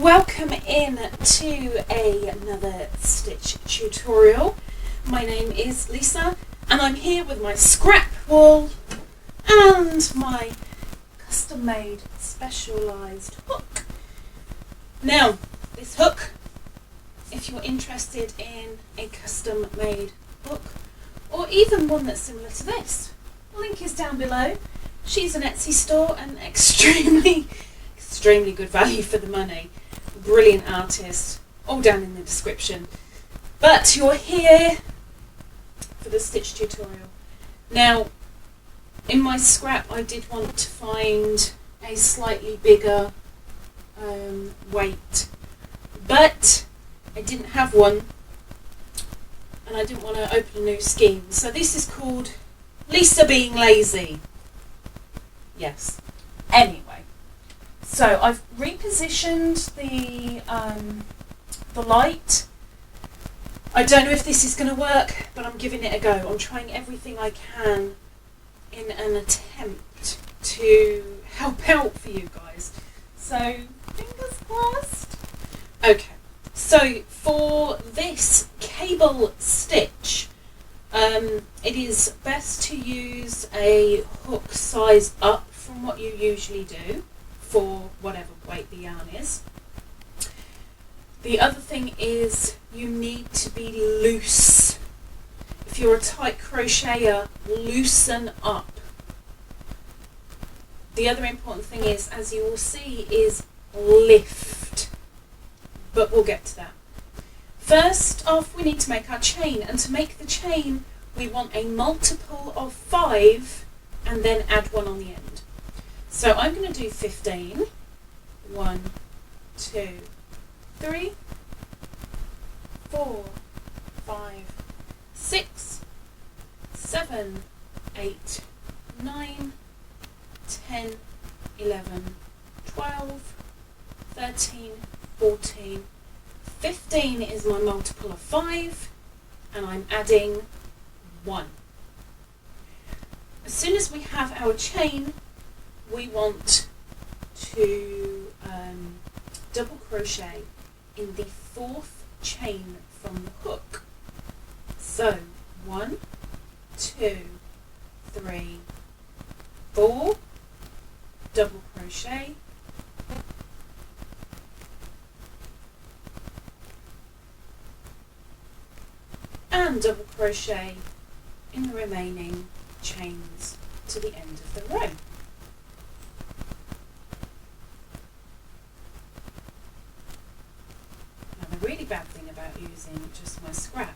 Welcome in to another stitch tutorial. My name is Lisa and I'm here with my scrap wool and my custom made specialised hook. Now this hook, if you're interested in a custom made hook or even one that's similar to this, the link is down below. She's an Etsy store and extremely good value for the money. Brilliant artist, all down in the description. But you're here for the stitch tutorial. Now, in my scrap I did want to find a slightly bigger weight, but I didn't have one and I didn't want to open a new scheme. So this is called Lisa being lazy. Yes. Anyway. So I've repositioned the light. I don't know if this is going to work, but I'm giving it a go. I'm trying everything I can in an attempt to help out for you guys. So fingers crossed. Okay, so for this cable stitch, it is best to use a hook size up from what you usually do for whatever weight the yarn is. The other thing is you need to be loose. If you're a tight crocheter, loosen up. The other important thing is, as you will see, is lift. But we'll get to that. First off, we need to make our chain, and to make the chain we want a multiple of 5 and then add 1 on the end. So I'm going to do 15. 1, 2, 3, 4, 5, 6, 7, 8, 9, 10, 11, 12, 13, 14, 15 is my multiple of 5, and I'm adding 1. As soon as we have our chain, we want to double crochet in the 4th chain from the hook. So 1, 2, 3, 4, double crochet, and double crochet in the remaining chains to the end of the row. The really bad thing about using just my scrap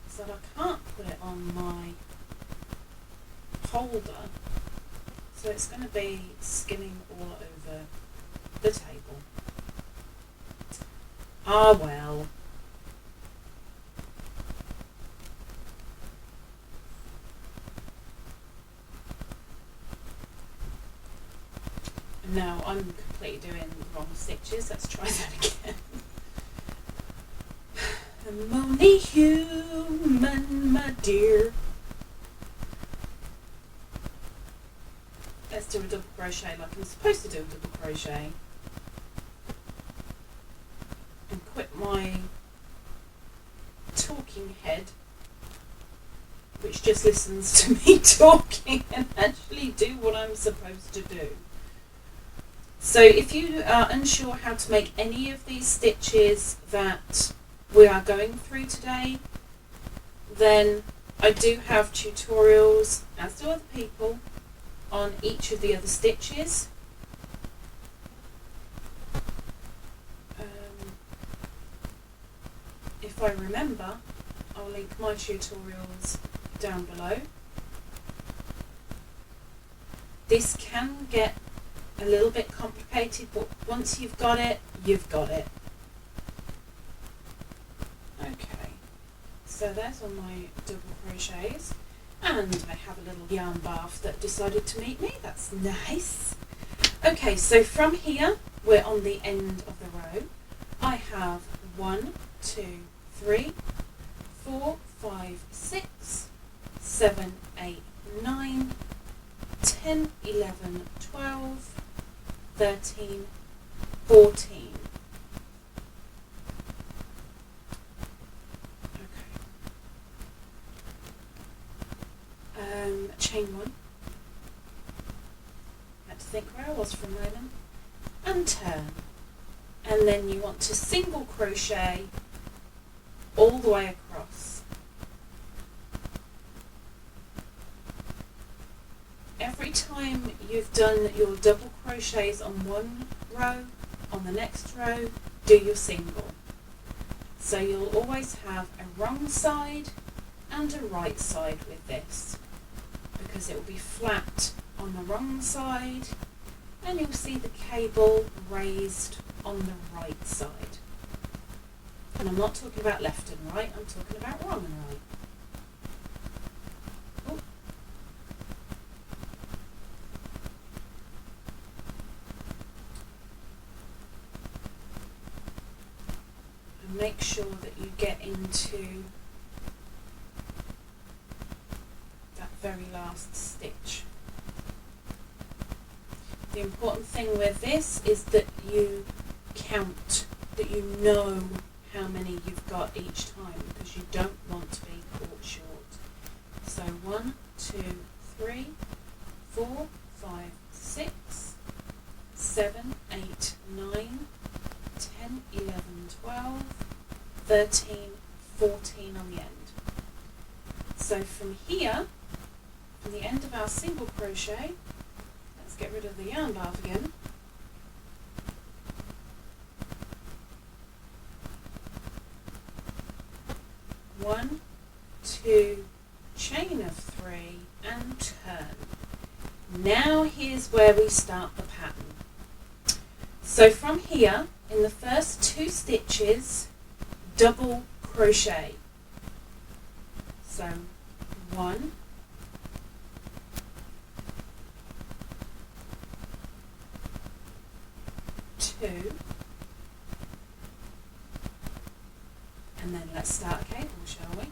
is that I can't put it on my holder, so it's going to be skimming all over the table. Ah well. And now I'm completely doing the wrong stitches. Let's try that again. I'm only human, my dear. Let's do a double crochet like I'm supposed to do a double crochet. And quit my talking head, which just listens to me talking, and actually do what I'm supposed to do. So if you are unsure how to make any of these stitches that we are going through today, then I do have tutorials, as do other people, on each of the other stitches. If I remember, I'll link my tutorials down below. This can get a little bit complicated, but once you've got it, you've got it. Okay, so there's all my double crochets, and I have a little yarn bath that decided to meet me. That's nice. Okay, so from here we're on the end of the row. I have 1, 2, 3, 4, 5, 6, 7, 8, 9, 10, 11, 12, 13, 14. chain one. Had to think where I was for a moment. And turn. And then you want to single crochet all the way across. Every time you've done your double crochets on one row, on the next row, do your single. So you'll always have a wrong side and a right side with this, because it will be flat on the wrong side and you'll see the cable raised on the right side. And I'm not talking about left and right, I'm talking about wrong and right. Oh. And make sure that you get into that very last stitch. The important thing with this is that you count, that you know how many you've got each time, because you don't want to be caught short. So 1, 2, 3, 4, 5, 6, 7, 8, 9, 10, 11, 12, 13, 14 on the end. So from here, from the end of our single crochet, let's get rid of the yarn bath again. One, two, chain of 3 and turn. Now here's where we start the pattern. So from here, in the first 2 stitches, double crochet. So 1, 2, and then let's start a cable, shall we?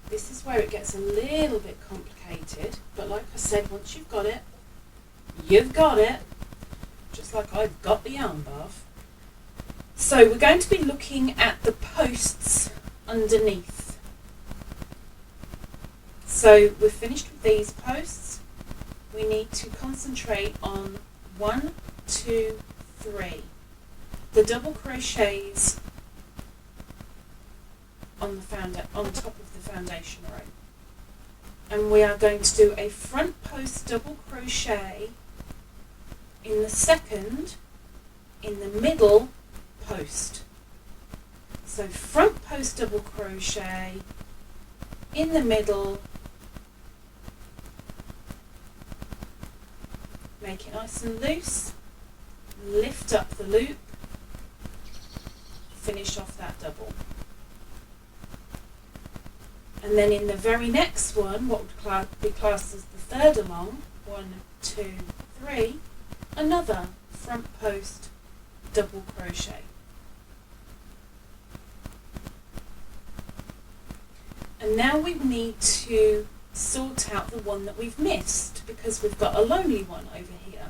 This is where it gets a little bit complicated, but like I said, once you've got it, you've got it, just like I've got the yarn bath. So we're going to be looking at the posts underneath. So we've finished with these posts. We need to concentrate on 1, 2, 3. The double crochets on top of the foundation row. And we are going to do a front post double crochet in the second, in the middle post. So front post double crochet in the middle, make it nice and loose, lift up the loop, finish off that double. And then in the very next one, what would be classed as the third along, 1, 2, 3, another front post double crochet. And now we need to sort out the one that we've missed, because we've got a lonely one over here.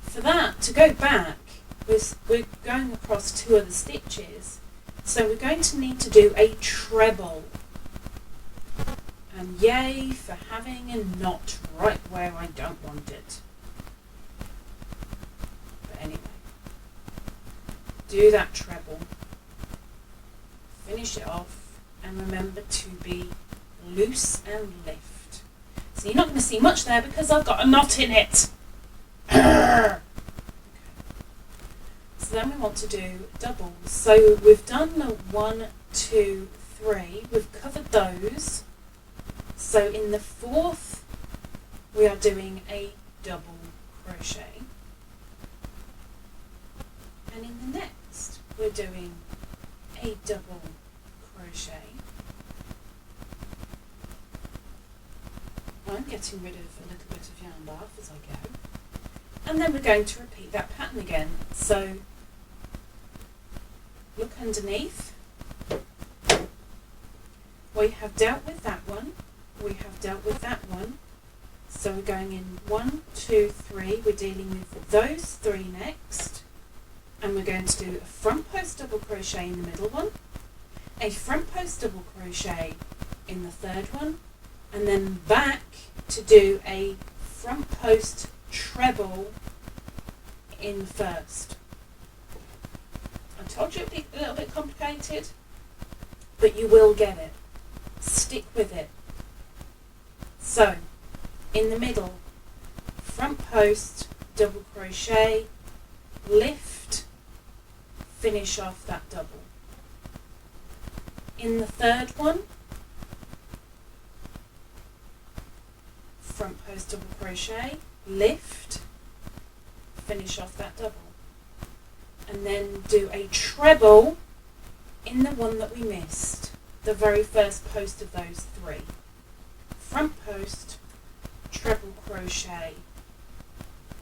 For that, to go back, we're going across 2 other stitches, so we're going to need to do a treble. And yay for having a knot right where I don't want it. But anyway, do that treble, finish it off, and remember to be loose and lift. So you're not going to see much there because I've got a knot in it. Okay. So then we want to do doubles. So we've done the 1, 2, 3, we've covered those. So in the 4th, we are doing a double crochet. And in the next, we're doing a double crochet. I'm getting rid of a little bit of yarn bath as I go. And then we're going to repeat that pattern again. So look underneath. We have dealt with that one. We have dealt with that one. So we're going in 1, 2, 3. We're dealing with those 3 next. And we're going to do a front post double crochet in the middle one, a front post double crochet in the 3rd one, and then back to do a front post treble in first. I told you it would be a little bit complicated, but you will get it. Stick with it. So, in the middle, front post, double crochet, lift, finish off that double. In the third one, front post, double crochet, lift, finish off that double. And then do a treble in the one that we missed, the very first post of those three. Front post, treble crochet,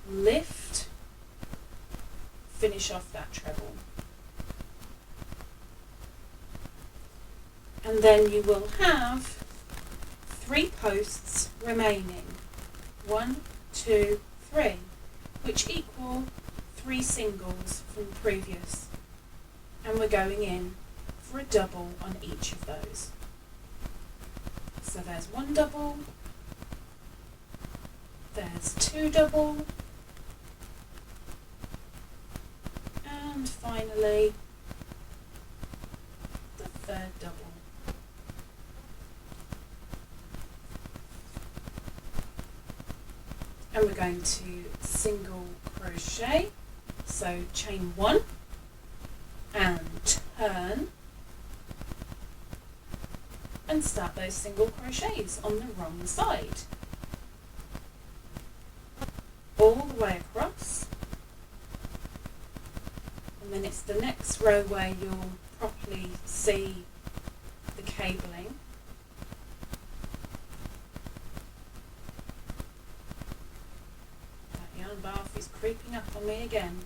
lift, finish off that treble. And then you will have 3 posts remaining. 1, 2, 3, which equal 3 singles from the previous. And we're going in for a double on each of those. So there's 1 double, there's 2 double, and finally the 3rd double. And we're going to single crochet, so chain 1 and turn and start those single crochets on the wrong side. All the way across, and then it's the next row where you'll properly see the cabling. That yarn bath is creeping up on me again.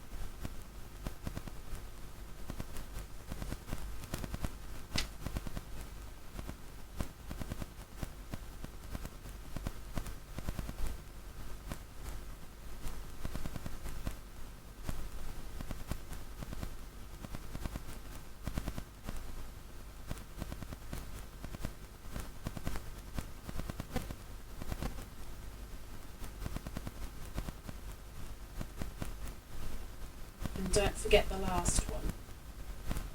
Don't forget the last one.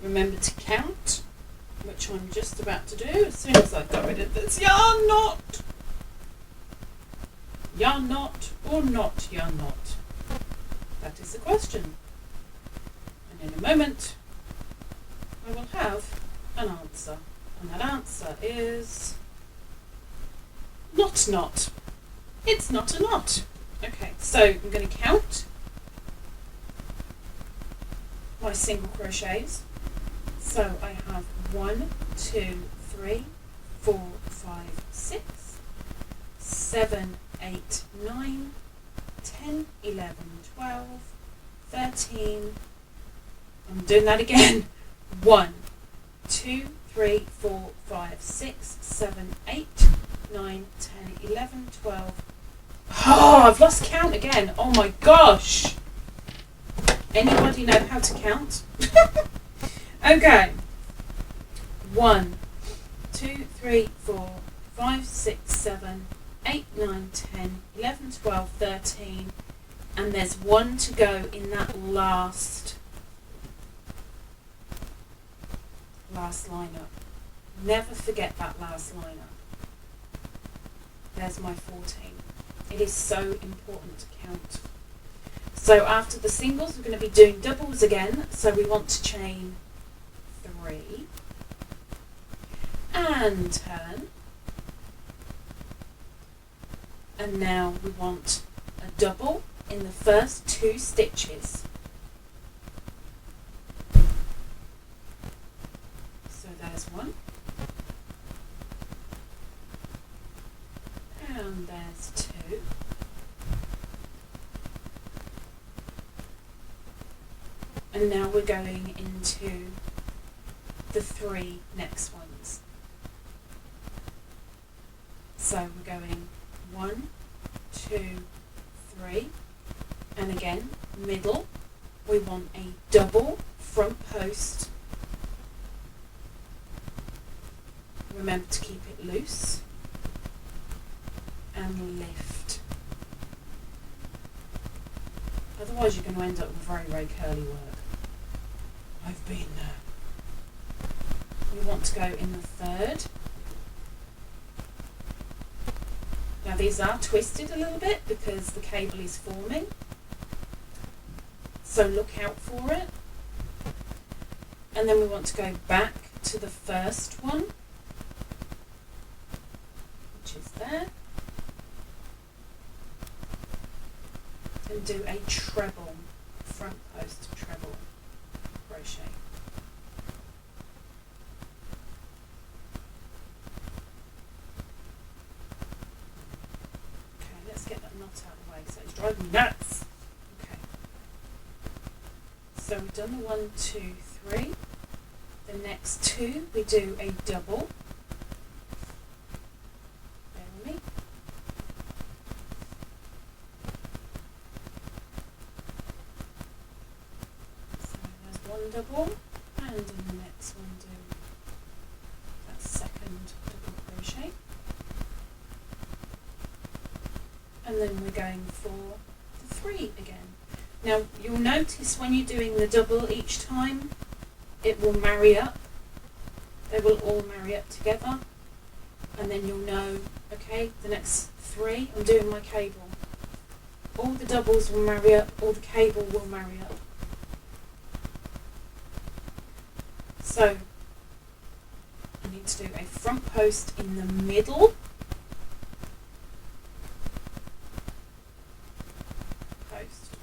Remember to count, which I'm just about to do as soon as I got rid of this yarn knot. Yarn knot or not yarn knot? That is the question. And in a moment, I will have an answer. And that answer is not knot. It's not a knot. Okay, so I'm going to count my single crochets. So I have 1, 2, 3, 4, 5, 6, 7, 8, 9, 10, 11, 12, 13. I'm doing that again. 1, 2, 3, 4, 5, 6, 7, 8, 9, 10, 11, 12. Oh, I've lost count again. Oh my gosh. Anybody know how to count? Okay. 1, 2, 3, 4, 5, 6, 7, 8, 9, 10, 11, 12, 13. And there's 1 to go in that last line up. Never forget that last line up. There's my 14. It is so important to count. So after the singles, we're going to be doing doubles again. So we want to chain 3 and turn. And now we want a double in the first 2 stitches. So there's 1. And there's 2. And now we're going into the 3 next ones. So we're going 1, 2, 3, and again, middle, we want a double front post. Remember to keep it loose. and lift. Otherwise you're going to end up with very, very curly work. I've been there. We want to go in the third. Now these are twisted a little bit because the cable is forming, so look out for it. And then we want to go back to the first one, which is there, and do a treble, front post treble crochet. Okay, let's get that knot out of the way because it's driving me nuts. Okay, so we've done the 1, 2, 3. The next two we do a double. Bear with me. So there's one double, and in the next one do that second double crochet. And then we're going for the 3 again. Now you'll notice when you're doing the double each time, it will marry up. They will all marry up together, and then you'll know, okay, the next 3 I'm doing my cable. All the doubles will marry up, all the cable will marry up. So I need to do a front post in the middle, post,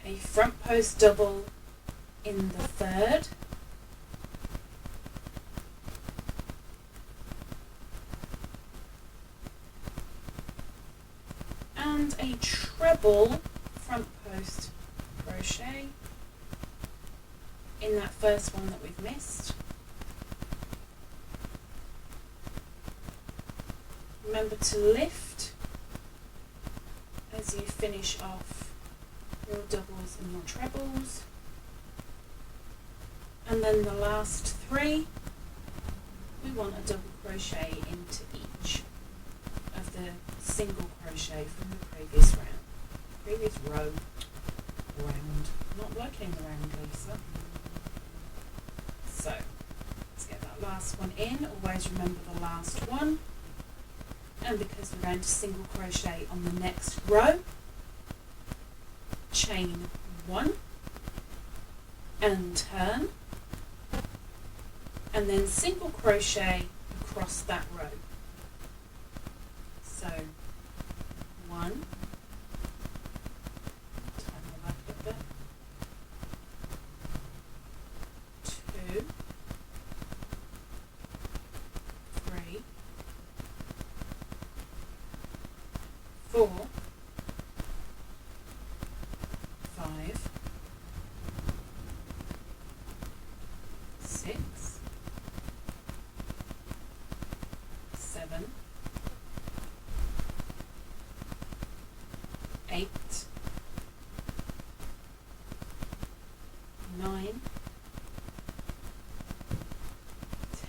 a front post double in the third, and a treble front post crochet in that first one that we've missed. Remember to lift as you finish off your doubles and your trebles, and then the last 3 we want a double crochet into each of the single crochet from the previous row. Not working around, Lisa. So let's get that last one in. Always remember the last one, and because we're going to single crochet on the next row, chain 1 and turn, and then single crochet across that row. So 1, turn the back a bit, 2, 3, 4, 5, 6, 7, 8, 9,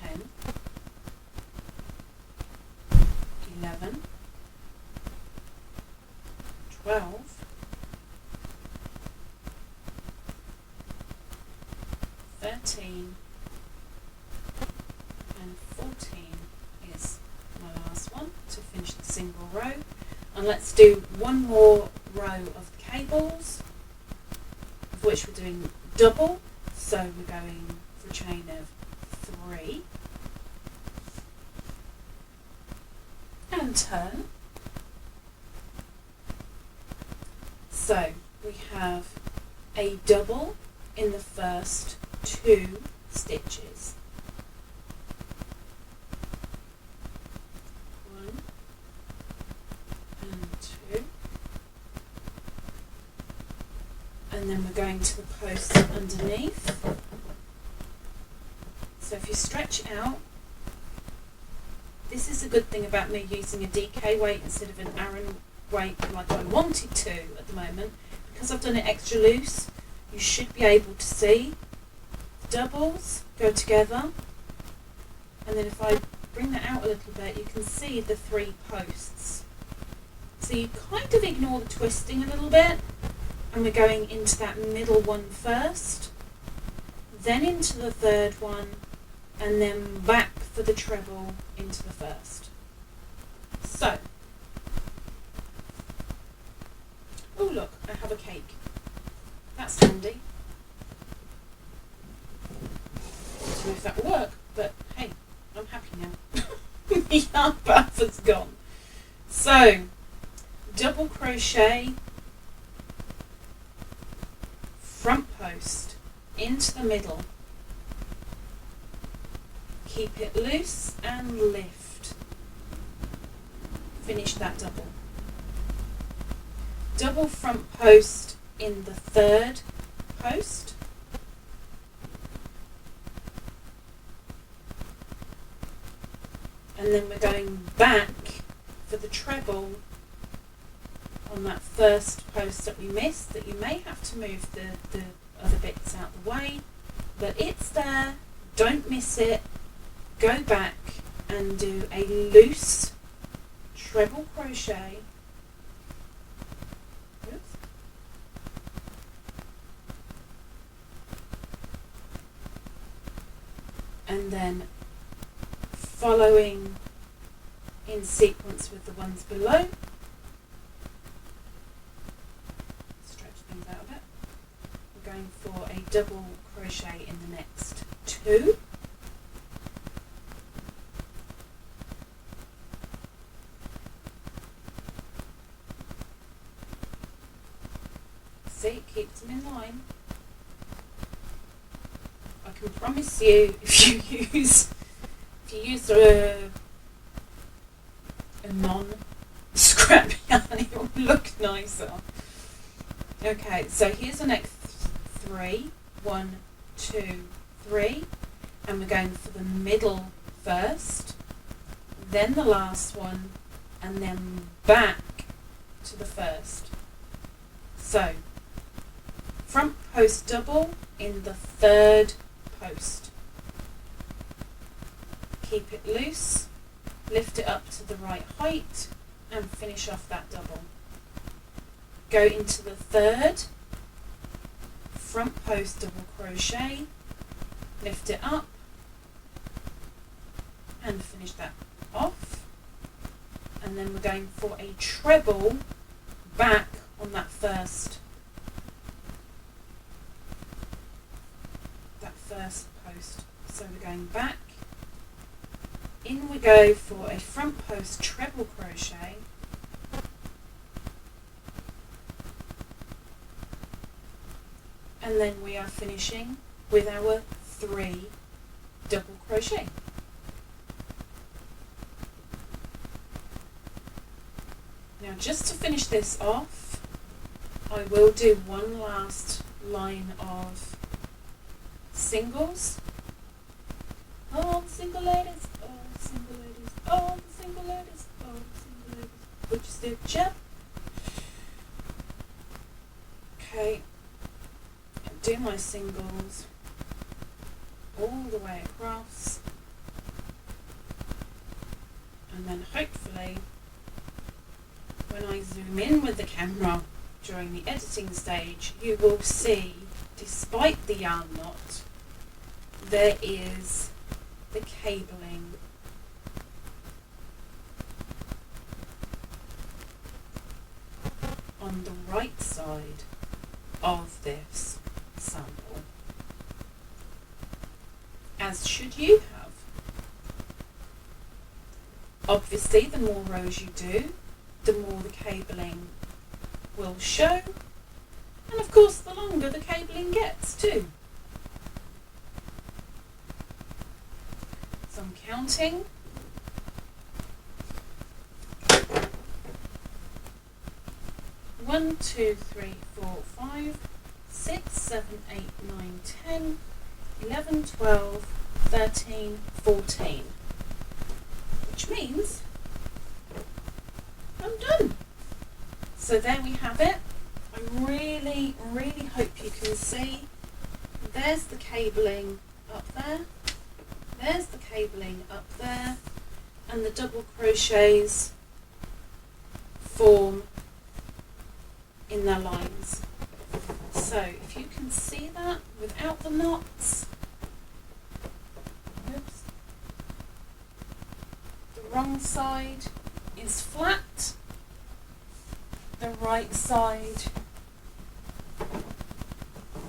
10, 11, 12, 13, and 14 is my last one to finish the single row. And let's do one more row of the cables, of which we're doing double, so we're going for a chain of 3 and turn. So we have a double in the first 2 stitches. 1 and 2. And then we're going to the post underneath. So if you stretch out, this is a good thing about me using a DK weight instead of an Aran weight like I wanted to at the moment. Because I've done it extra loose, you should be able to see the doubles go together, and then if I bring that out a little bit, you can see the 3 posts. So you kind of ignore the twisting a little bit, and we're going into that middle one first, then into the 3rd one, and then back for the treble into the 1st. So, oh look, I have a cake. That's handy. I don't know if that will work, but hey, I'm happy now. The yarn bath has gone. So, double crochet, front post, into the middle, keep it loose and lift, finish that double. Double front post in the 3rd post, and then we're going back for the treble on that 1st post that we missed, that you may have to move the other bits out the way, but it's there, don't miss it. Go back and do a loose treble crochet, and then following in sequence with the ones below, stretch things out a bit. We're going for a double crochet in the next 2. See, it keeps them in line. I can promise you, if you use a non-scrap yarn, it will look nicer. Okay, so here's the next 3. 1, 2, 3, and we're going for the middle first, then the last one, and then back to the 1st. So, front post double in the 3rd post. Keep it loose, lift it up to the right height, and finish off that double. Go into the 3rd, front post double crochet, lift it up, and finish that off. And then we're going for a treble back on that 1st post. So we're going back, in we go for a front post treble crochet, and then we are finishing with our 3 double crochet. Now, just to finish this off, I will do one last line of singles. All the single ladies, all the single ladies, all the single ladies, all the single ladies, put your stitch up. Okay, and do my singles all the way across, and then hopefully when I zoom in with the camera during the editing stage, you will see, despite the yarn knot, there is the cabling on the right side of this sample, as should you have. Obviously, the more rows you do, the more the cabling will show, and of course the longer the cabling gets too. So I'm counting. 1, 2, 3, 4, 5, 6, 7, 8, 9, 10, 11, 12, 13, 14. Which means I'm done. So there we have it. I really, really hope you can see. There's the cabling up there. There's the cabling up there. and the double crochets form in their lines. So if you can see that without the knots, oops, the wrong side is flat, the right side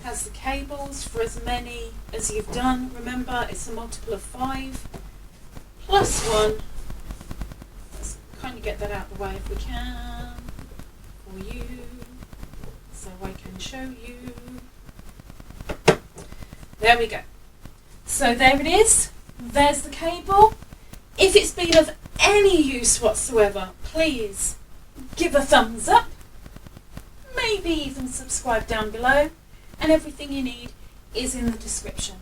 has the cables for as many as you've done. Remember, it's a multiple of 5 plus 1. Let's kind of get that out of the way if we can for you, so I can show you. There we go. So there it is. There's the cable. If it's been of any use whatsoever, please give a thumbs up. Maybe even subscribe down below. And everything you need is in the description.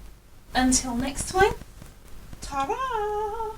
Until next time, ta-ra!